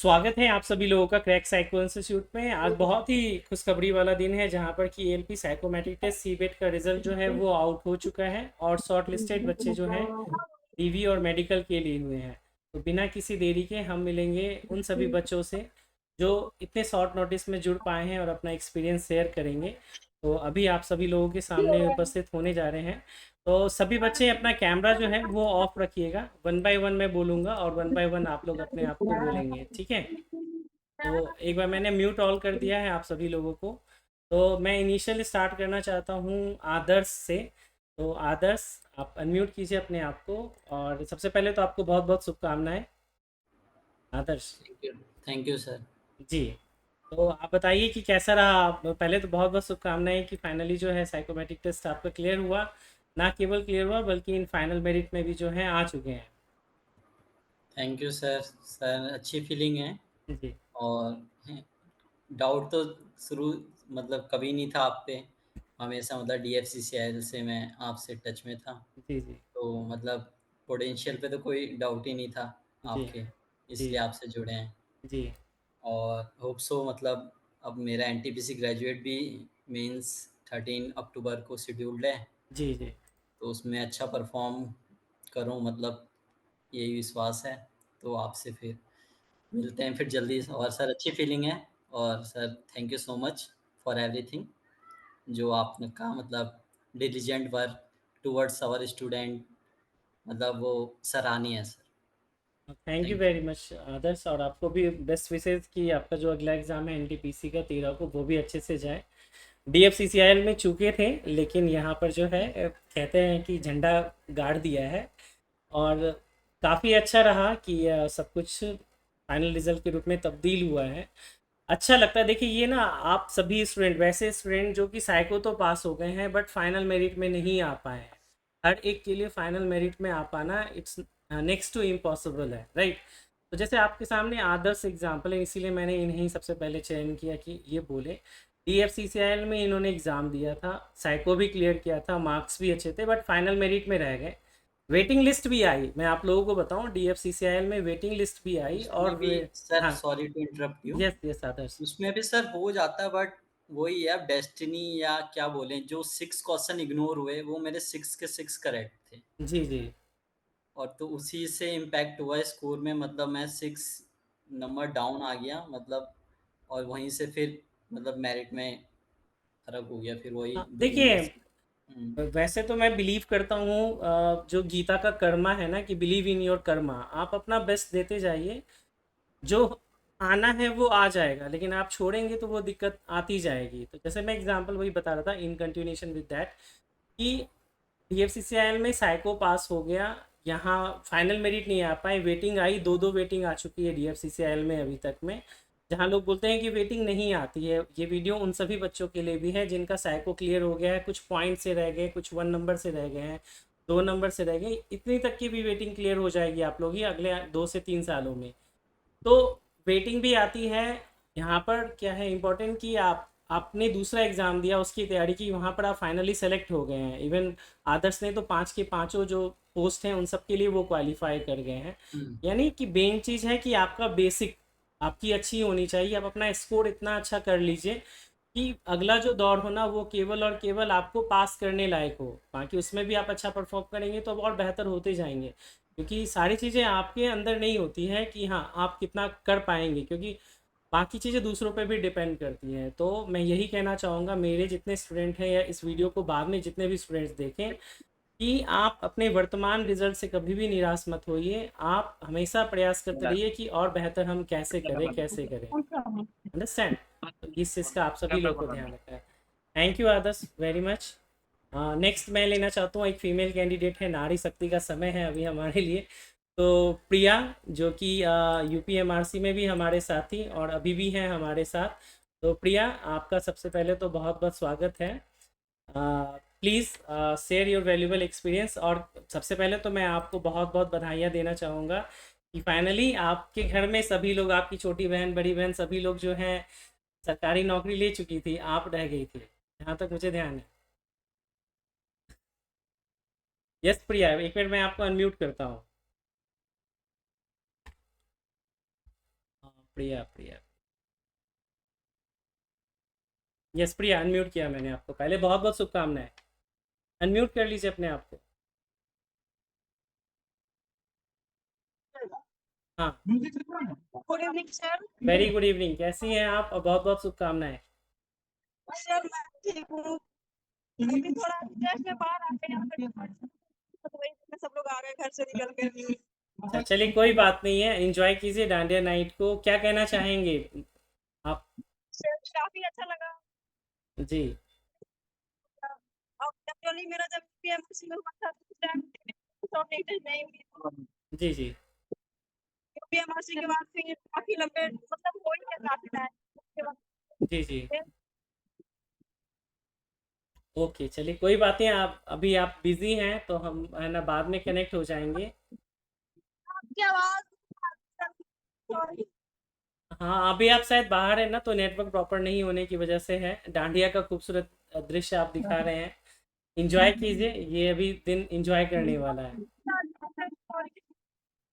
स्वागत है आप सभी लोगों का क्रैक साइको इंस्टीट्यूट में। आज बहुत ही खुशखबरी वाला दिन है जहां पर कि एएलपी साइकोमेट्रिक टेस्ट सीबेट का रिजल्ट जो है वो आउट हो चुका है और शॉर्ट लिस्टेड बच्चे जो हैं डीवी और मेडिकल के लिए हुए हैं। तो बिना किसी देरी के हम मिलेंगे उन सभी बच्चों से जो इतने शॉर्ट नोटिस में जुड़ पाए हैं और अपना एक्सपीरियंस शेयर करेंगे। तो अभी आप सभी लोगों के सामने उपस्थित होने जा रहे हैं। तो सभी बच्चे अपना कैमरा जो है वो ऑफ रखिएगा। वन बाय वन मैं बोलूँगा और वन बाय वन आप लोग अपने आप को बोलेंगे, ठीक है? तो एक बार मैंने म्यूट ऑल कर दिया है आप सभी लोगों को। तो मैं इनिशियल स्टार्ट करना चाहता हूँ आदर्श से। तो आदर्श, आप अनम्यूट कीजिए अपने आप को। और सबसे पहले तो आपको बहुत बहुत शुभकामनाएं Adarsh thank you. Thank you sir. जी। तो आप बताइए कि कैसा रहा। पहले तो बहुत बहुत शुभकामनाएं कि फाइनली जो है साइकोमेट्रिक टेस्ट आपका क्लियर हुआ। ना केवल क्लियर हुआ बल्कि इन फाइनल मेरिट में भी जो है आ चुके हैं। Thank you sir. सर अच्छी फीलिंग है। जी और डाउट तो शुरू मतलब कभी नहीं था आप पे। हमेशा मतलब डीएफसीसीआईएल से मैं आपसे टच में था। जी जी तो मतलब पोटेंशियल पे तो कोई डाउट ही नहीं था जी आपके। जी इसलिए आपसे जुड़े हैं। जी और होप सो मतलब अब मेरा एनटीपीसी ग्रेजुएट भी मींस 13 अक्टूबर को शेड्यूल्ड है। जी जी तो उसमें अच्छा परफॉर्म करूं मतलब यही विश्वास है। तो आपसे फिर मिलते हैं फिर जल्दी। और सर अच्छी फीलिंग है। और sir thank you so much for everything जो आपने कहा मतलब diligent work towards our student मतलब वो सराहनीय है sir. Thank you thank you. Very much Adarsh. और आपको भी बेस्ट विशेष कि आपका जो अगला एग्ज़ाम है एनटीपीसी का 13 को वो भी अच्छे से जाए। डीएफसीसीआईएल में चूके थे लेकिन यहाँ पर जो है कहते हैं कि झंडा गाड़ दिया है। और काफ़ी अच्छा रहा कि सब कुछ फाइनल रिजल्ट के रूप में तब्दील हुआ है। अच्छा लगता है। देखिए ये ना, आप सभी स्टूडेंट, वैसे स्टूडेंट जो कि साइको तो पास हो गए हैं बट फाइनल मेरिट में नहीं आ पाए हैं, हर एक के लिए फाइनल मेरिट में आ पाना इट्स नेक्स्ट टू इम्पॉसिबल है, राइट? तो जैसे आपके सामने आदर्श एग्जाम्पल है, इसीलिए मैंने इन्हें सबसे पहले चयन किया कि ये बोले। D F C C I L में इन्होंने एग्ज़ाम दिया था, साइको भी क्लियर किया था, मार्क्स भी अच्छे थे बट फाइनल मेरिट में रह गए। वेटिंग लिस्ट भी आई, मैं आप लोगों को बताऊं, D F C C I L में वेटिंग लिस्ट भी आई उसमें और भी सर हाँ। Sorry to interrupt you. Yes yes Adarsh. उसमें भी सर हो जाता है बट वही है अब डेस्टिनी या क्या बोलें जो 6 क्वेश्चन इग्नोर हुए वो मेरे 6 के 6 करेक्ट थे। जी जी और तो उसी से इम्पैक्ट हुआ स्कोर में मतलब मैं 6 नंबर डाउन आ गया मतलब। और वहीं से फिर मतलब मेरिट में फ़र्क हो गया फिर वही हाँ, 2 देखिए नंबर से। हुँ। वैसे तो मैं बिलीव करता हूँ जो गीता का कर्मा है ना, कि बिलीव इन योर कर्मा, आप अपना बेस्ट देते जाइए। जो आना है वो आ जाएगा, लेकिन आप छोड़ेंगे तो वो दिक्कत आती जाएगी। तो जैसे मैं एग्जांपल वही बता रहा था इन कंटिन्यूएशन विद दैट कि डीएफसीसीआईएल में साइको पास हो गया, यहाँ फाइनल मेरिट नहीं आ पाए, वेटिंग आई, दो दो वेटिंग आ चुकी है डीएफसीसीआईएल में अभी तक में। जहाँ लोग बोलते हैं कि वेटिंग नहीं आती है, ये वीडियो उन सभी बच्चों के लिए भी है जिनका साइको क्लियर हो गया है, कुछ पॉइंट से रह गए, कुछ 1 नंबर से रह गए हैं, 2 नंबर से रह गए, इतनी तक की भी वेटिंग क्लियर हो जाएगी आप लोग ही अगले 2 से 3 सालों में। तो वेटिंग भी आती है। यहाँ पर क्या है इम्पोर्टेंट कि आप आपने दूसरा एग्ज़ाम दिया, उसकी तैयारी की, वहाँ पर आप फाइनली सेलेक्ट हो गए हैं। इवन आदर्श ने तो 5 के 5 जो पोस्ट हैं उन सब के लिए वो क्वालिफाई कर गए हैं। हुँ। यानी कि मेन चीज़ है कि आपका बेसिक आपकी अच्छी होनी चाहिए। आप अपना स्कोर इतना अच्छा कर लीजिए कि अगला जो दौर हो ना वो केवल और केवल आपको पास करने लायक हो। बाकी उसमें भी आप अच्छा परफॉर्म करेंगे तो अब और बेहतर होते जाएंगे, क्योंकि सारी चीज़ें आपके अंदर नहीं होती हैं कि हाँ आप कितना कर पाएंगे, क्योंकि बाकी चीज़ें दूसरों पे भी डिपेंड करती हैं। तो मैं यही कहना चाहूँगा मेरे जितने स्टूडेंट हैं या इस वीडियो को बाद में जितने भी स्टूडेंट्स देखें, कि आप अपने वर्तमान रिजल्ट से कभी भी निराश मत होइए। आप हमेशा प्रयास करते रहिए कि और बेहतर हम कैसे करें कैसे करें। अंडरस्टैंड? तो इस चीज़ का आप सभी लोग को ध्यान रखना है। Thank you Adarsh very much. Next मैं लेना चाहता हूँ, एक फीमेल कैंडिडेट है, नारी शक्ति का समय है अभी हमारे लिए। तो प्रिया, जो कि यूपीएमआरसी में भी हमारे साथी और अभी भी हैं हमारे साथ। तो प्रिया, आपका सबसे पहले तो बहुत बहुत स्वागत है। Please share your valuable experience. और सबसे पहले तो मैं आपको बहुत बहुत बधाइयाँ देना चाहूँगा कि फाइनली आपके घर में सभी लोग, आपकी छोटी बहन बड़ी बहन सभी लोग जो हैं सरकारी नौकरी ले चुकी थी, आप रह गई थी, जहाँ तक मुझे ध्यान है। यस प्रिया, एक मिनट मैं आपको अनम्यूट करता हूँ। प्रिया प्रिया। यस प्रिया, अनम्यूट किया मैंने आपको पहले। बहुत बहुत शुभकामनाएं। अनम्यूट कर लीजिए अपने आप को। हाँ। Good evening sir. Very good evening, कैसी हैं आप? और बहुत बहुत शुभकामनाएं। सर मैं ठीक हूँ। अभी थोड़ा स्ट्रेस में बाहर आ गए यहाँ पे, तो वही में सब लोग आ गए घर से निकल कर। अच्छा चलिए, कोई बात नहीं है, एंजॉय कीजिए डांडिया नाइट को। क्या कहना चाहेंगे आप? सर काफी अच्छा लगा। जी और एक्चुअली मेरा जब पीएमसी में हुआ था तो उस टाइम शॉर्टेज नहीं हुई। जी जी। पीएमसी के बाद फिर काफी लंबे मतलब हो ही गया काफी टाइम उसके बाद जी जी। फिर ओके चलिए, कोई बात नहीं। आप अभी आप बिजी हैं तो हम है ना बाद में कनेक्ट हो जाएंगे। आपकी आवाज सॉरी। हाँ, अभी आप शायद बाहर हैं ना, तो नेटवर्क प्रॉपर नहीं होने की वजह से है। डांडिया का खूबसूरत दृश्य आप दिखा रहे हैं। इंजॉय कीजिए, ये अभी दिन इंजॉय करने वाला है।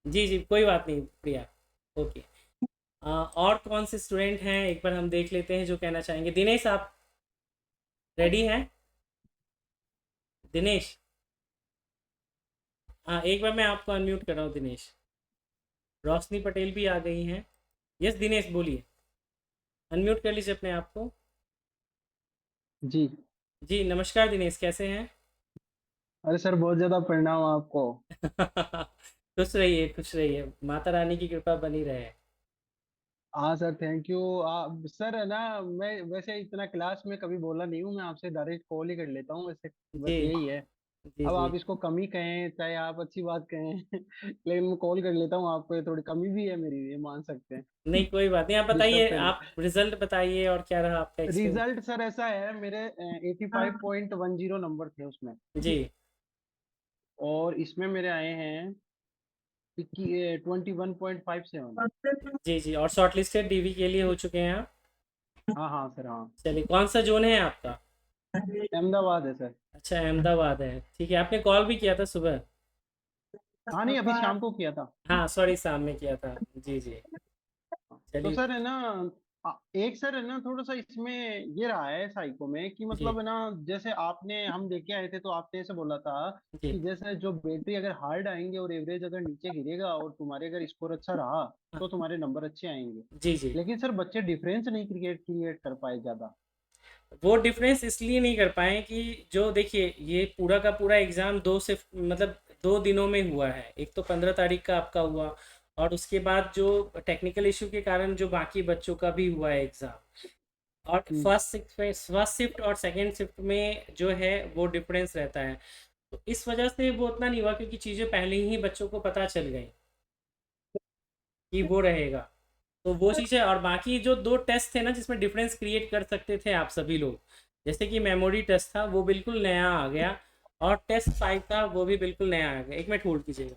जी जी, कोई बात नहीं प्रिया। ओके। और कौन से स्टूडेंट हैं एक बार हम देख लेते हैं जो कहना चाहेंगे। दिनेश, आप रेडी हैं? दिनेश, हाँ एक बार मैं आपको अनम्यूट कर रहा हूँ दिनेश। रोशनी पटेल भी आ गई हैं। यस दिनेश बोलिए, अनम्यूट कर लीजिए अपने आप को। जी। जी नमस्कार दिनेश, कैसे हैं? अरे सर, बहुत ज्यादा प्रणाम आपको। खुश रहिए खुश रहिए, माता रानी की कृपा बनी रहे। हाँ सर, थैंक यू। आप सर है ना, मैं वैसे इतना क्लास में कभी बोला नहीं हूँ, मैं आपसे डायरेक्ट कॉल ही कर लेता हूँ वैसे। जी बस यही है। जी अब जी। आप इसको कमी कहें चाहे आप अच्छी बात कहें लेकिन मैं कॉल कर लेता हूँ आपको, ये थोड़ी कमी भी है मेरी, ये मान सकते हैं। नहीं कोई बात नहीं, आप डिस्टर्ब बताइए, कर। आप रिजल्ट बताइए और क्या रहा आपका एक्सपीरियंस। रिजल्ट सर ऐसा है, मेरे 85.10 नंबर थे उसमें। जी और इसमें मेरे आए हैं 21.57। जी जी। और शॉर्ट लिस्टेड डीवी के लिए हो चुके हैं आप? हाँ हाँ सर, हाँ। चलिए, कौन सा जोन है आपका? अहमदाबाद है सर। अच्छा अहमदाबाद है, ठीक है। आपने कॉल भी किया था सुबह? हाँ नहीं, अभी शाम को किया था। हाँ सॉरी, शाम में किया था। जी जी। तो चलिए। सर है ना, एक सर है ना, थोड़ा सा इसमें ये रहा है साइको में कि जी मतलब है ना, जैसे आपने हम देखे आए थे तो आपने ऐसे बोला था जी। कि जैसे जो बैटरी अगर हार्ड आएंगे और एवरेज अगर नीचे गिरेगा और तुम्हारे अगर स्कोर अच्छा रहा हाँ, तो तुम्हारे नंबर अच्छे आएंगे। जी जी। लेकिन सर बच्चे डिफरेंस नहीं क्रिएट क्रिएट कर पाए ज्यादा। वो डिफरेंस इसलिए नहीं कर पाए कि जो देखिए, ये पूरा का पूरा एग्ज़ाम दो से मतलब 2 दिनों में हुआ है। एक तो 15 तारीख का आपका हुआ, और उसके बाद जो टेक्निकल इशू के कारण जो बाकी बच्चों का भी हुआ है एग्ज़ाम। और हम्म। फर्स्ट शिफ्ट और सेकंड शिफ्ट में जो है वो डिफरेंस रहता है। तो इस वजह से वो उतना नहीं हुआ, क्योंकि चीज़ें पहले ही बच्चों को पता चल गई कि वो रहेगा। तो वो चीज़ है। और बाकी जो 2 टेस्ट थे ना जिसमें डिफरेंस क्रिएट कर सकते थे आप सभी लोग, जैसे कि मेमोरी टेस्ट था वो बिल्कुल नया आ गया, और टेस्ट 5 था वो भी बिल्कुल नया आ गया। एक मिनट होल्ड कीजिएगा।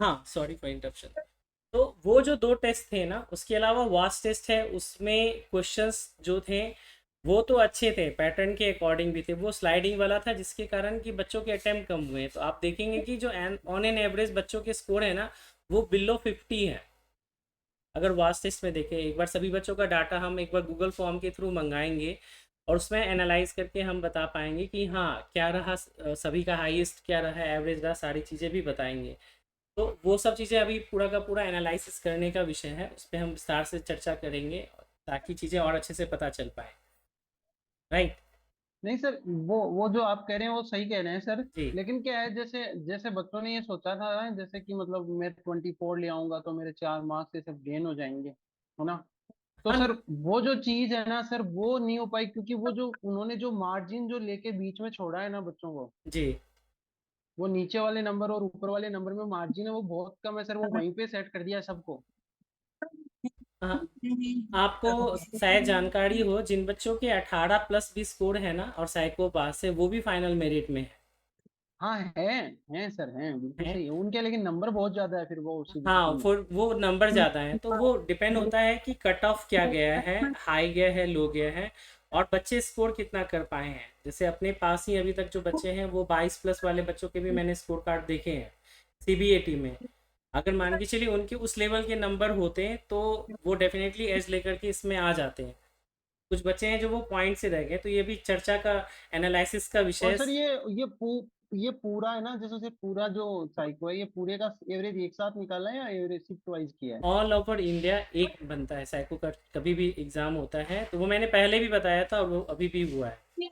हाँ सॉरी फॉर इंटरप्शन। तो वो जो 2 टेस्ट थे ना, उसके अलावा वास्ट टेस्ट है, उसमें क्वेश्चंस जो थे वो तो अच्छे थे, पैटर्न के अकॉर्डिंग भी थे। वो स्लाइडिंग वाला था जिसके कारण कि बच्चों के अटेम्प्ट कम हुए हैं। तो आप देखेंगे कि जो ऑन एन एवरेज बच्चों के स्कोर है ना, वो बिलो 50 है। अगर वास्ट टेस्ट में देखें, एक बार सभी बच्चों का डाटा हम एक बार गूगल फॉर्म के थ्रू मंगाएंगे, और उसमें एनालाइज करके हम बता पाएंगे कि हाँ क्या रहा, सभी का हाईएस्ट क्या रहा, एवरेज रहा, सारी चीज़ें भी बताएंगे। तो वो सब चीज़ें अभी पूरा का पूरा एनालिसिस करने का विषय है, उस पर हम विस्तार से चर्चा करेंगे ताकि चीज़ें और अच्छे से पता चल पाए। राइट। नहीं सर, वो जो आप कह रहे हैं वो सही कह रहे हैं सर। जी। लेकिन क्या है, जैसे जैसे बच्चों ने ये सोचा था ना, जैसे कि मतलब मैं 24 ले आऊंगा तो मेरे 4 मार्क्स से सब गेन हो जाएंगे, है ना। तो हाँ सर वो जो चीज है ना सर, वो नहीं हो पाई क्योंकि वो जो उन्होंने जो मार्जिन जो लेके बीच में छोड़ा है ना बच्चों को, जी। वो नीचे वाले नंबर और ऊपर वाले नंबर में मार्जिन है वो बहुत कम है सर, वो वहीं पे सेट कर दिया है सबको। हाँ, आपको शायद जानकारी हो, जिन बच्चों के 18 प्लस भी स्कोर है ना और साइको पास है, वो भी फाइनल मेरिट में है। हाँ हैं सर, हैं बिल्कुल हैं? सही है उनके, लेकिन नंबर बहुत ज्यादा है फिर वो हाँ, सीबीएसई में। फिर वो नंबर ज़्यादा है तो वो डिपेंड होता है कि कट ऑफ क्या गया है, हाई गया है, लो गया है, और बच्चे स्कोर कितना कर पाए हैं। जैसे अपने पास ही अभी तक जो बच्चे हैं वो 22 प्लस वाले बच्चों के भी मैंने स्कोर कार्ड देखे हैं सीबीएटी में। अगर मान के चलिए उनके उस लेवल के नंबर होते हैं तो वो डेफिनेटली एज लेकर के इसमें आ जाते हैं। कुछ बच्चे हैं जो वो पॉइंट से रह गए, तो ये भी चर्चा का, एनालिसिस का विषय और है। सर ये पूरा है ना, जैसे पूरा जो साइको है, ये पूरे का एवरेज एक साथ निकाला है या एवरेज शिफ्ट वाइज किया है? ऑल ओवर इंडिया एक बनता है साइको का, कभी भी एग्ज़ाम होता है तो वो मैंने पहले भी बताया था और वो अभी भी हुआ है।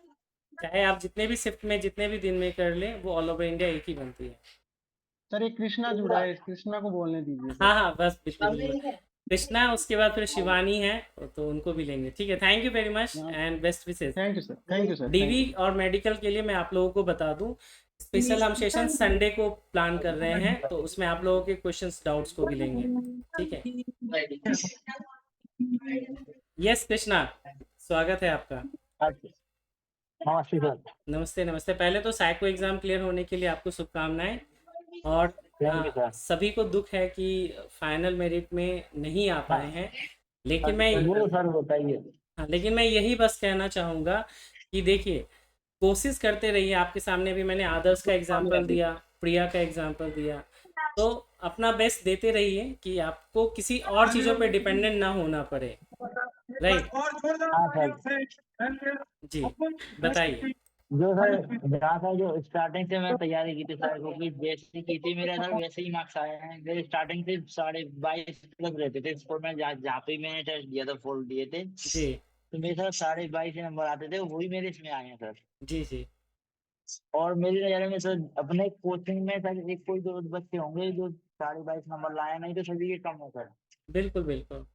चाहे आप जितने भी शिफ्ट में जितने भी दिन में कर लें, वो ऑल ओवर इंडिया एक ही बनती है। सर एक कृष्णा जुड़ा है, कृष्णा को बोलने दीजिए सर। हाँ हाँ, बस बिल्कुल बिल्कुल। कृष्णा, उसके बाद फिर शिवानी है, तो उनको भी लेंगे। ठीक है, thank you very much and best wishes. Thank you sir, thank you sir, thank डीवी यू। और मेडिकल के लिए मैं आप लोगों को बता दूं, स्पेशल हम सेशन संडे को प्लान कर रहे हैं, तो उसमें आप लोगों के क्वेश्चंस डाउट्स को भी लेंगे। ठीक है। यस कृष्णा, स्वागत है आपका। नमस्ते सर। नमस्ते नमस्ते। पहले तो साइको एग्ज़ाम क्लियर होने के लिए आपको शुभकामनाएं। और थैंक यू सर। सभी को दुख है कि फाइनल मेरिट में नहीं आ पाए हैं, लेकिन वो तो सर बताइए। हाँ, लेकिन मैं यही बस कहना चाहूँगा कि देखिए, कोशिश करते रहिए। आपके सामने भी मैंने आदर्श का एग्जाम्पल दिया, प्रिया का एग्जाम्पल दिया, तो अपना बेस्ट देते रहिए कि आपको किसी और चीज़ों पे डिपेंडेंट ना होना पड़े। राइट। हाँ सर। जी, बताइए। जो सर जहाँ सर जो स्टार्टिंग से मैं तैयारी की थी सर, क्योंकि जैसे की थी मेरा सर वैसे ही मार्क्स आए हैं। मेरे स्टार्टिंग से 22.5 प्लस रहते थे स्कोर में, जहाँ पे मैंने टेस्ट दिया था, फुल दिए थे, जी तो मेरे सर 22.5 नंबर आते थे, वही मेरे इसमें आए हैं सर। जी जी। और मेरी नज़र में सर अपने कोचिंग में सर एक कोई दो बच्चे होंगे जो 22.5 नंबर लाए, नहीं तो सभी के कम है सर। बिल्कुल बिल्कुल।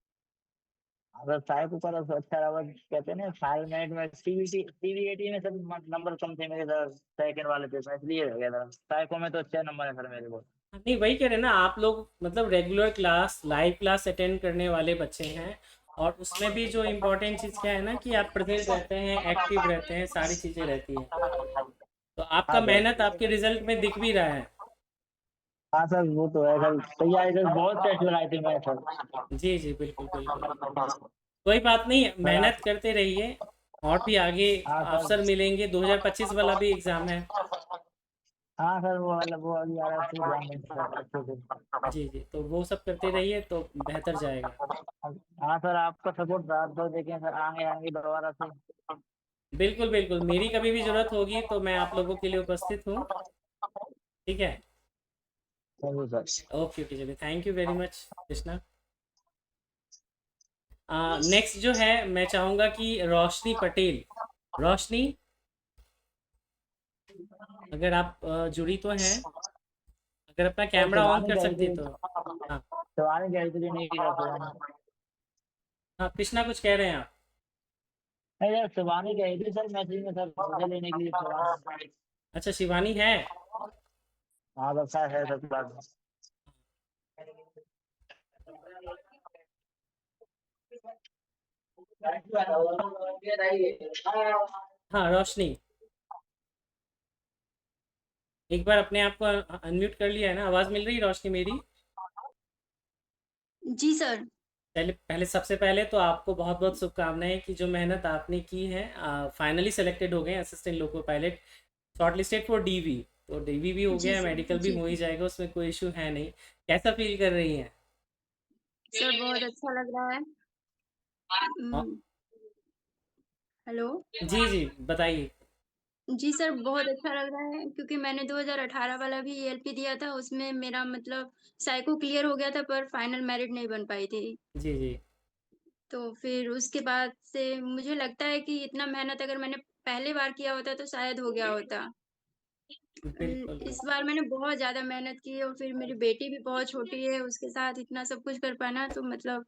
अगर साहेब को करो तो अच्छा रहा। कहते हैं ना फाइनल मिनट में सीबीएटी में सब नंबर कम थे मेरे सर, सेकंड वाले पे मैं इसलिए रह गया था। साइको में तो अच्छे नंबर है सर मेरे को। नहीं, वही कह रहे हैं ना, आप लोग मतलब regular class, live class attend करने वाले बच्चे हैं, और उसमें भी जो इम्पोर्टेंट चीज़ क्या है ना कि आप प्रेजेंट रहते हैं, एक्टिव रहते हैं, सारी चीज़ें रहती हैं, तो आपका हाँ सर। मेहनत आपके रिजल्ट में दिख भी रहा है। हाँ सर वो तो है सर, तैयारी सर बहुत टेस्ट लगाए थे मैं सर। जी जी, बिल्कुल बिल्कुल। कोई बात नहीं, सर मेहनत आप। करते रहिए, और भी आगे हाँ अवसर सर। मिलेंगे। 2025 वाला भी एग्ज़ाम है। हाँ सर वो अभी आ रहा है, फिर ध्यान देंगे सर अच्छे से। जी जी, तो वो सब करते रहिए तो बेहतर जाएगा। हाँ सर आपका सपोर्ट रहा तो देखें सर, आगे आएंगे दोबारा से। बिल्कुल बिल्कुल, मेरी कभी भी ज़रूरत होगी तो मैं आप लोगों के लिए उपस्थित हूँ। ठीक है। जरूर सर। ओके ओके, चलिए, thank you very much Krishna. Next जो है, मैं चाहूँगा कि रोशनी पटेल। रोशनी, अगर आप जुड़ी तो हैं, अगर अपना और कैमरा ऑन शिवानी कर गई सकती थी, तो। हाँ शिवानी गई थी नहीं की सर। हाँ, कृष्णा कुछ कह रहे हैं आप? नहीं यार शिवानी गई थी सर मैसेज में सर, मुझे लेने के लिए शिवानी। अच्छा, शिवानी है। हाँ सर शायद है सर क्लास में। हाँ रोशनी, एक बार अपने आप को अनम्यूट कर लिया है ना? आवाज़ मिल रही है रोशनी मेरी? जी सर। पहले पहले सबसे पहले तो आपको बहुत बहुत शुभकामनाएं कि जो मेहनत आपने की है, फाइनली सेलेक्टेड हो गए assistant loco pilot, shortlisted for DV. तो डीवी भी हो जी गया है, सर। मेडिकल भी जी हो ही जाएगा, उसमें कोई इशू है नहीं। कैसा फील कर रही हैं? सर, बहुत अच्छा लग रहा है। औ- हेलो। जी जी, बताइए। जी सर, बहुत अच्छा लग रहा है क्योंकि मैंने 2018 वाला भी ईएलपी दिया था, उसमें मेरा मतलब साइको क्लियर हो गया था पर फाइनल मेरिट नहीं बन पाई थी। जी जी, तो फिर उसके बाद से मुझे लगता है कि इतना मेहनत अगर मैंने पहली बार किया होता तो शायद हो गया होता। बिल्कुल इस बिल्कुल। बार मैंने बहुत ज़्यादा मेहनत की और फिर मेरी बेटी भी बहुत छोटी है, उसके साथ इतना सब कुछ कर पाना तो मतलब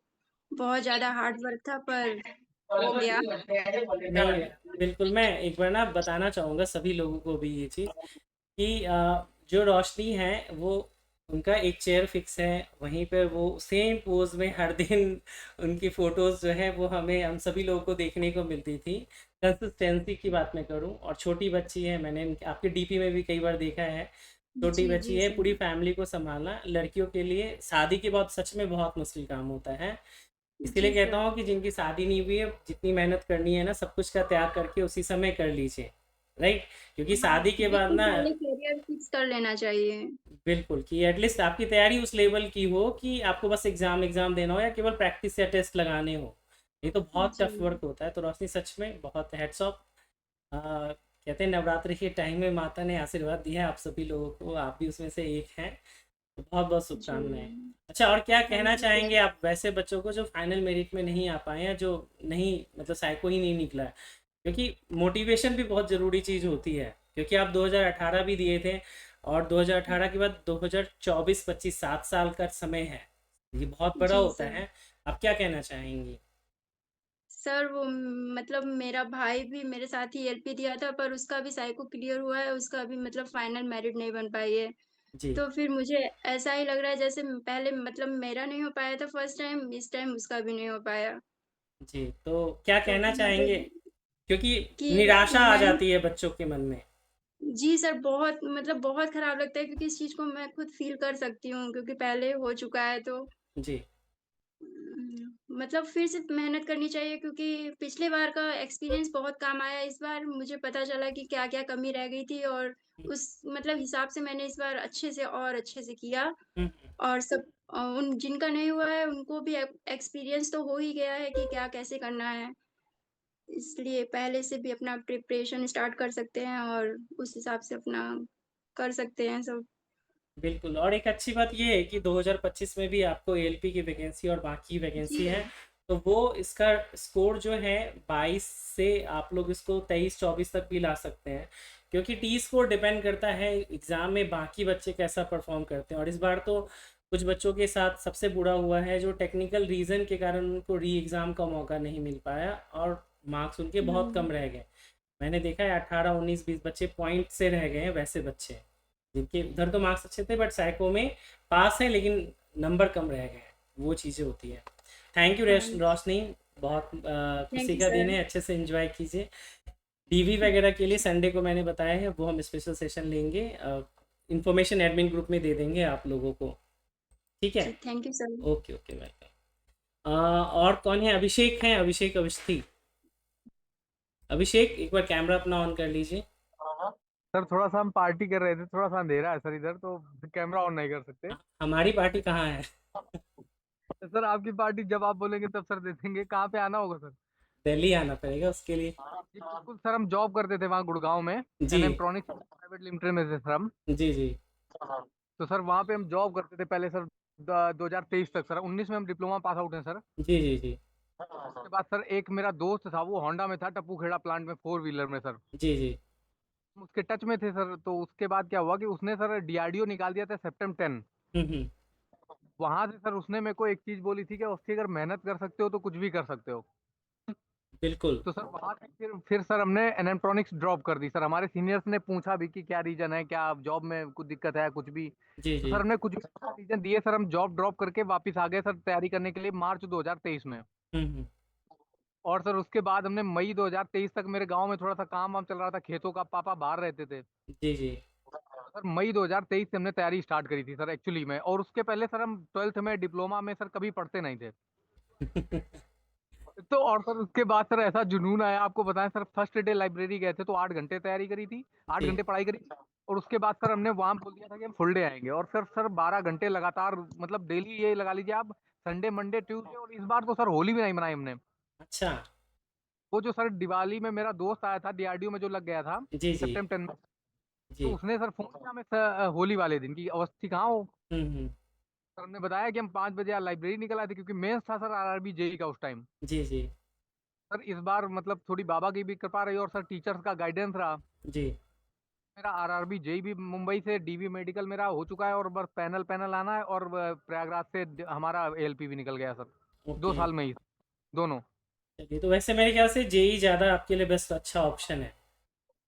बहुत ज़्यादा हार्ड वर्क था पर हो गया। नहीं, बिल्कुल, मैं एक बार ना बताना चाहूँगा सभी लोगों को भी ये चीज़ कि जो रोशनी है वो, उनका एक चेयर फिक्स है, वहीं पर वो सेम पोज में हर दिन उनकी फ़ोटोज़ जो है वो हमें, हम सभी लोगों को देखने को मिलती थी। कंसिस्टेंसी की बात मैं करूँ, और छोटी बच्ची है, मैंने आपके डीपी में भी कई बार देखा है, छोटी जी, बच्ची जी है, सर। पूरी फैमिली को संभालना लड़कियों के लिए शादी के बाद सच में बहुत मुश्किल काम होता है। इसीलिए जी कहता सर। हूँ कि जिनकी शादी नहीं हुई है, जितनी मेहनत करनी है ना, सब कुछ का त्याग करके उसी समय कर लीजिए, राइट? क्योंकि हाँ, शादी के बाद बिल्कुल ना, पहले करियर फिक्स कर लेना चाहिए। बिल्कुल, कि एटलीस्ट आपकी तैयारी उस लेवल की हो कि आपको बस एग्ज़ाम एग्ज़ाम देना हो या केवल प्रैक्टिस या टेस्ट लगाने हो। ये तो बहुत जी। टफ वर्क होता है। तो रोशनी, सच में बहुत हैट्स ऑफ। कहते हैं नवरात्रि के टाइम में माता ने आशीर्वाद दिया है आप सभी लोगों को, आप भी उसमें से एक हैं। तो बहुत बहुत जी। शुभकामनाएं। अच्छा, और क्या कहना थैंक यू सर। चाहेंगे आप वैसे बच्चों को जो फाइनल मेरिट में नहीं आ पाए हैं, जो नहीं, मतलब साइको ही नहीं निकला है? क्योंकि मोटिवेशन भी बहुत ज़रूरी चीज़ होती है, क्योंकि आप 2018 भी दिए थे, और 2018 के बाद 2024-25 7 साल का समय है, ये बहुत बड़ा जी होता सर। है। आप क्या कहना चाहेंगी? सर वो मतलब मेरा भाई भी मेरे साथ ही एलपी दिया था, पर उसका भी साइको क्लियर हुआ है, उसका भी मतलब फाइनल मेरिट नहीं बन पाई है। जी। तो फिर मुझे ऐसा ही लग रहा है जैसे पहले मतलब मेरा नहीं हो पाया था फर्स्ट टाइम, इस टाइम उसका भी नहीं हो पाया। जी, तो क्या तो कहना मुझे चाहेंगे? क्योंकि कि निराशा आ मैंने जाती है बच्चों के मन में। जी सर, बहुत मतलब बहुत खराब लगता है क्योंकि इस चीज़ को मैं खुद फ़ील कर सकती हूँ क्योंकि पहले हो चुका है तो जी। मतलब फिर से मेहनत करनी चाहिए क्योंकि पिछले बार का एक्सपीरियंस बहुत काम आया। इस बार मुझे पता चला कि क्या-क्या कमी रह गई थी और उस मतलब हिसाब से मैंने इस बार अच्छे से और अच्छे से किया हुँ, और सब उन जिनका नहीं हुआ है उनको भी एक्सपीरियंस तो हो ही गया है कि क्या कैसे करना है। इसलिए पहले से भी अपना प्रिपरेशन स्टार्ट कर सकते हैं और उस हिसाब से अपना कर सकते हैं सब। बिल्कुल। और एक अच्छी बात ये है कि 2025 में भी आपको एएलपी की वैकेंसी और बाकी जी। वैकेंसी है, तो वो इसका स्कोर जो है 22 से आप लोग इसको 23-24 तक भी ला सकते हैं, क्योंकि टी स्कोर डिपेंड करता है एग्ज़ाम में बाकी बच्चे कैसा परफॉर्म करते हैं। और इस बार तो कुछ बच्चों के साथ सबसे बुरा हुआ है, जो टेक्निकल रीज़न के कारण उनको री एग्ज़ाम का मौका नहीं मिल पाया और मार्क्स उनके बहुत हुँ। कम रह गए। मैंने देखा है 18, 19, 20 बच्चे पॉइंट से रह गए हैं, वैसे बच्चे जिनके उधर तो मार्क्स अच्छे थे, बट साइको में पास है लेकिन नंबर कम रह गए हैं। वो चीज़ें होती है। थैंक यू हाँ, रोशनी, बहुत थैंक खुशी यू का दिन सर। है, अच्छे से एंजॉय कीजिए। डीवी वगैरह के लिए संडे को मैंने बताया है, वो हम स्पेशल सेशन लेंगे, इंफॉर्मेशन एडमिन ग्रुप में दे देंगे आप लोगों को, ठीक है? जी, thank you sir. Okay okay, welcome. और कौन है? अभिषेक हैं, अभिषेक अवस्थी। अभिषेक, एक बार कैमरा अपना ऑन कर लीजिए। सर थोड़ा सा हम पार्टी कर रहे थे, थोड़ा सा अंधेरा है सर इधर, तो कैमरा ऑन नहीं कर सकते। हमारी पार्टी कहाँ है? सर आपकी पार्टी जब आप बोलेंगे तब सर दे देंगे। कहाँ पे आना होगा सर? दिल्ली आना पड़ेगा उसके लिए। जी बिल्कुल सर, हम जॉब करते थे वहाँ गुड़गांव में, जी एनएमट्रॉनिक्स प्राइवेट लिमिटेड में थे सर हम। जी जी तो सर वहाँ पे हम जॉब करते थे पहले सर 2023 तक। सर 19 में हम डिप्लोमा पास आउट हैं सर। जी जी जी उसके बाद सर एक मेरा दोस्त था, वो होंडा में था, टप्पू खेड़ा प्लांट में, 4 व्हीलर में सर। जी जी। हम उसके टच में थे सर। तो उसके बाद क्या हुआ कि उसने सर डीआरडीओ निकाल दिया था सेप्टेम्बर 10। हम्म। वहां से सर उसने मेरे को एक चीज बोली थी कि उसकी अगर मेहनत कर सकते हो तो कुछ भी कर सकते हो। बिल्कुल। तो सर वहां से फिर सर हमने एनेट्रॉनिक्स ड्रॉप कर दी सर। हमारे सीनियर्स ने पूछा भी कि क्या रीजन है, क्या जॉब में कुछ दिक्कत है कुछ भी। जी तो जी। सर हमने कुछ रीजन दिए सर, हम जॉब ड्रॉप करके वापस आ गए सर तैयारी करने के लिए मार्च 2023 में। हम्म। और सर उसके बाद हमने मई 2023 तक मेरे गांव में थोड़ा सा काम वाम चल रहा था खेतों का, पापा बाहर रहते थे। जी जी। सर मई 2023 से हमने तैयारी स्टार्ट करी थी सर एक्चुअली में। और उसके पहले सर हम 12th में डिप्लोमा में सर कभी पढ़ते नहीं थे। तो और सर उसके बाद सर ऐसा जुनून आया, आपको बताएं सर, फर्स्ट डे लाइब्रेरी गए थे तो 8 घंटे तैयारी करी थी, 8 घंटे पढ़ाई करी। और उसके बाद सर हमने वहां बोल दिया था कि हम फुल डे आएंगे। और सर 12 घंटे लगातार, मतलब डेली ये लगा लीजिए आप, संडे मंडे ट्यूसडे। और इस बार तो सर होली भी नहीं मनाई हमने। अच्छा। वो जो सर दिवाली में मेरा दोस्त आया था डीआरडीओ में जो लग गया था जी जी सेप्टेम्बर 10 में। तो जी। उसने सर फोन किया हमें होली वाले दिन की, अवस्थी कहाँ हो? हम्म। सर हमने बताया कि हम 5 बजे लाइब्रेरी निकल आए थे, क्योंकि मेंस था सर आरआरबी जेई का उस टाइम। जी जी सर इस बार मतलब थोड़ी बाबा की भी कृपा रही और सर टीचर्स का गाइडेंस रहा। जी। मेरा आरआरबी जेई भी मुंबई से डीवी मेडिकल मेरा हो चुका है, और बस पैनल पैनल आना है। और प्रयागराज से हमारा एएलपी भी निकल गया सर, दो ओके। साल में ही दोनों। चलिए, तो वैसे मेरे ख्याल से जेई ज़्यादा आपके लिए बेस्ट अच्छा ऑप्शन है।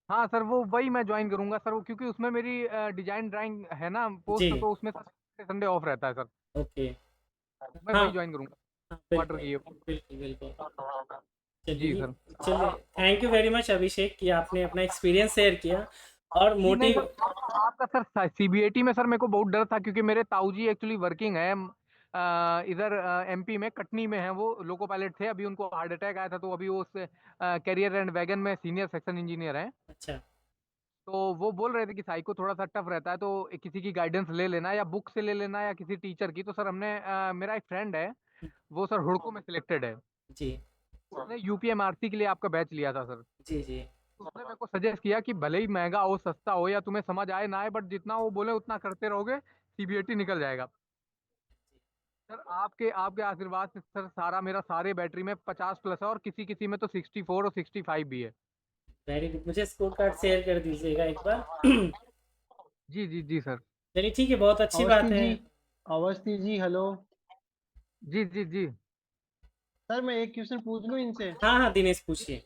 हाँ सर वो वही मैं ज्वाइन करूंगा सर, वो क्योंकि उसमें मेरी डिजाइन ड्राइंग है ना जी। पोस्ट, तो उसमें सर संडे ऑफ रहता है सर। ओके। मैं हाँ वही ज्वाइन करूंगा हाँ, वाटर बिल्कुल की। बिल्कुल बिल्कुल। जी चलिए सर। चलिए, थैंक यू वेरी मच अभिषेक कि आपने अपना एक्सपीरियंस शेयर किया और जी नहीं मोटिव। सर, आपका सर सीबीएटी में सर मेरे को बहुत डर था, क्योंकि मेरे ताऊ जी एक्चुअली वर्किंग है इधर एमपी में, कटनी में है, वो लोको पायलट थे। अभी उनको हार्ट अटैक आया था, तो अभी वो उस कैरियर एंड वैगन में सीनियर सेक्शन इंजीनियर हैं। अच्छा तो वो बोल रहे थे कि साइको थोड़ा सा टफ रहता है, तो किसी की गाइडेंस ले लेना, या बुक से ले लेना, या किसी टीचर की। तो सर हमने मेरा एक फ्रेंड है, वो सर हुड़को में सिलेक्टेड है, जी उसने यूपीएमआरसी के लिए आपका बैच लिया था सर। जी जी तो उसने मेरे को सजेस्ट किया कि भले ही महंगा हो सस्ता हो, या तुम्हें समझ आए ना आए, बट जितना वो बोले उतना करते रहोगे, सीबीएटी निकल जाएगा। सर आपके आपके आशीर्वाद से सर सारा मेरा सारे बैटरी में 50+ है, और किसी किसी में तो 64 और 65 भी है। वेरी गुड, मुझे स्कोर कार्ड शेयर कर दीजिएगा एक बार। जी जी जी सर। चलिए ठीक है, बहुत अच्छी बात अवस्थी है। जी, अवस्थी जी हेलो। जी जी जी। सर मैं एक क्वेश्चन पूछ लूँ इनसे? हाँ हाँ दिनेश पूछिए।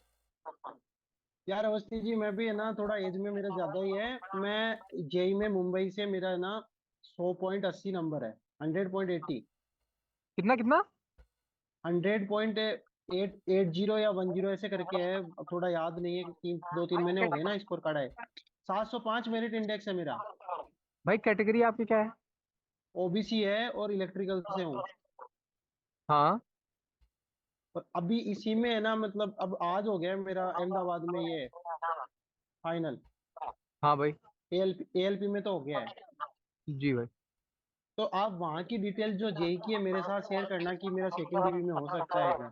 यार अवस्थी जी, मैं भी है ना थोड़ा एज में मेरा ज्यादा ही है। मैं जेई में मुंबई से, मेरा है ना 100.80 नंबर है, 100.80। कितना कितना? 100.880 या 10 ऐसे करके है, अब थोड़ा याद नहीं है, 2-3 महीने हो गए ना स्कोर कार्ड है। 705 मेरिट इंडेक्स है मेरा। भाई कैटेगरी आपकी क्या है? ओबीसी है और इलेक्ट्रिकल से हूँ। हाँ और अभी इसी में है ना, मतलब अब आज हो गया मेरा अहमदाबाद में ये फाइनल। हाँ भाई। एएलपी में तो हो गया है। जी भाई। तो आप वहाँ की डिटेल जो जेई की है मेरे साथ शेयर करना, कि मेरा सेकंड डीबी में हो सकता है क्या?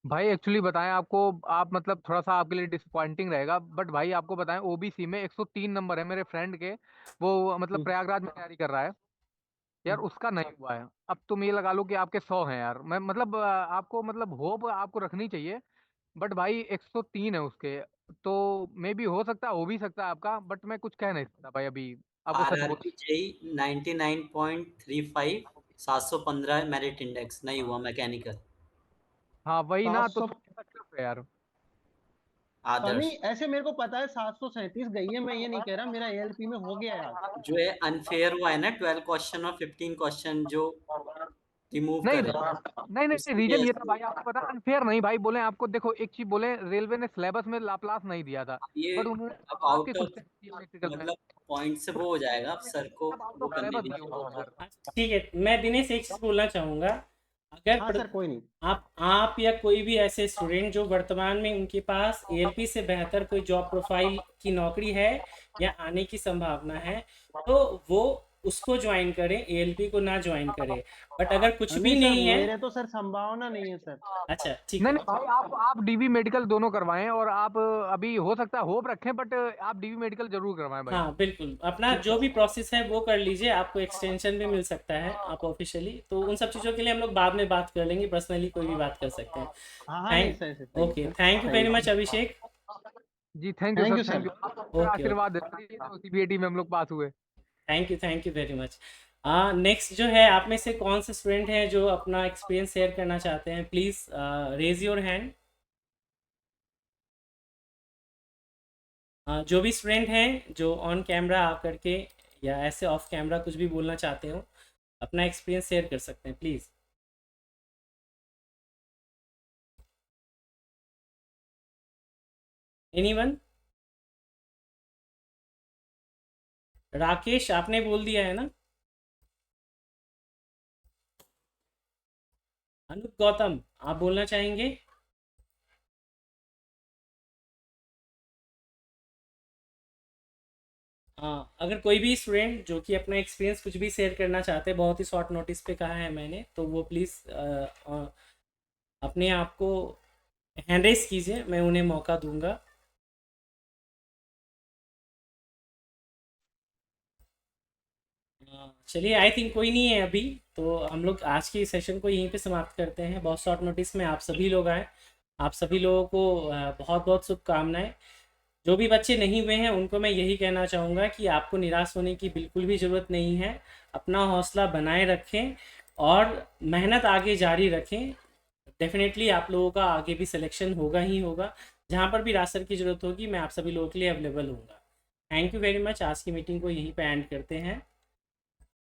भाई एक्चुअली बताएं आपको, आप मतलब थोड़ा सा आपके लिए डिसअपॉइंटिंग रहेगा, बट भाई आपको बताएं, ओबीसी में 103 नंबर है मेरे फ्रेंड के, वो मतलब हम्म, प्रयागराज में तैयारी कर रहा है यार, हम्म। उसका नहीं हुआ है। अब तुम ये लगा लो कि आपके 100 हैं यार, मैं मतलब आपको मतलब होप आपको रखनी चाहिए, बट भाई 103 है उसके। तो मे बी हो सकता है, हो भी सकता है आपका, बट मैं कुछ कह नहीं सकता भाई अभी, आपको सच बोल। आरआरबी जेई 99.35, 715 मेरिट इंडेक्स नहीं हुआ मैकेनिकल। हाँ वही ना, सात तो सौ थोड़ा सा टफ है यार। आदर्श नहीं, ऐसे मेरे को पता है 737 गई है, मैं ये नहीं कह रहा, मेरा एएलपी में हो गया है आज। जो है अनफेयर हुआ है ना, 12 क्वेश्चन और 15 क्वेश्चन जो रिमूव नहीं करे, नहीं नहीं, उसकी रीजन वजह ये था से भाई, आपको पता अनफेयर नहीं भाई, बोले आपको देखो एक चीज बोले, रेलवे ने सिलेबस में लाप्लास नहीं दिया था, ये बट उन्होंने अब मार्क के आउट कुछ ऑफ इलेक्ट्रिकल में, मतलब पॉइंट से वो हो जाएगा, अब सर को अब आउट वो ऑफ करने सिलेबस दिए दीजिए वो उन्होंने तो। सर। अच्छा ठीक है, मैं दिनेश एक चीज़ बोलना चाहूँगा। अगर हाँ सर, कोई नहीं। आप या कोई भी ऐसे स्टूडेंट जो वर्तमान में उनके पास एएलपी से बेहतर कोई जॉब प्रोफाइल की नौकरी है या आने की संभावना है, तो वो उसको ज्वाइन करें, एएलपी को ना ज्वाइन करें। बट अगर कुछ भी नहीं सर, नहीं है। मेरे तो सर संभावना नहीं है सर। अच्छा ठीक नहीं है। नहीं भाई, आप डीवी मेडिकल दोनों करवाएं, और आप अभी हो सकता है होप रखें, बट आप डीवी मेडिकल जरूर करवाएं भाई। हाँ बिल्कुल, अपना जो भी प्रोसेस है वो कर लीजिए, आपको एक्सटेंशन भी मिल सकता है आप ऑफिशियली, तो उन सब चीज़ों के लिए हम लोग बाद में बात कर लेंगे, पर्सनली कोई भी बात कर सकते हैं। हाँ हाँ, नहीं थैंक सर, सर सही है ओके, सर, थैंक यू सही वेरी है much sir. Abhishek. Ji thank you thank sir, you thank sir. You, okay okay, आशीर्वाद देते रहिए, तो सीबीएटी में हम लोग पास हुए। Thank you very much. Next जो है, आप में से कौन से स्टूडेंट हैं जो अपना एक्सपीरियंस शेयर करना चाहते हैं? Please raise your hand. जो भी स्टूडेंट हैं जो ऑन कैमरा आकर के या ऐसे ऑफ कैमरा कुछ भी बोलना चाहते हो, अपना एक्सपीरियंस शेयर कर सकते हैं प्लीज़। एनीवन? राकेश आपने बोल दिया है ना? अनूप गौतम आप बोलना चाहेंगे? हाँ, अगर कोई भी स्टूडेंट जो कि अपना एक्सपीरियंस कुछ भी शेयर करना चाहते हैं, बहुत ही शॉर्ट नोटिस पे कहा है मैंने, तो वो प्लीज़ अपने आप को हैंड रेस कीजिए, मैं उन्हें मौका दूंगा। चलिए, आई थिंक कोई नहीं है अभी, तो हम लोग आज की सेशन को यहीं पे समाप्त करते हैं। बहुत शॉर्ट नोटिस में आप सभी लोग आए, आप सभी लोगों को बहुत बहुत शुभकामनाएं। जो भी बच्चे नहीं हुए हैं उनको मैं यही कहना चाहूँगा कि आपको निराश होने की बिल्कुल भी ज़रूरत नहीं है, अपना हौसला बनाए रखें और मेहनत आगे जारी रखें। डेफिनेटली आप लोगों का आगे भी सिलेक्शन होगा ही होगा। जहाँ पर भी रास्टर की ज़रूरत होगी मैं आप सभी लोगों के लिए अवेलेबल हूँगा। Thank you very much. आज की मीटिंग को यहीं पे एंड करते हैं।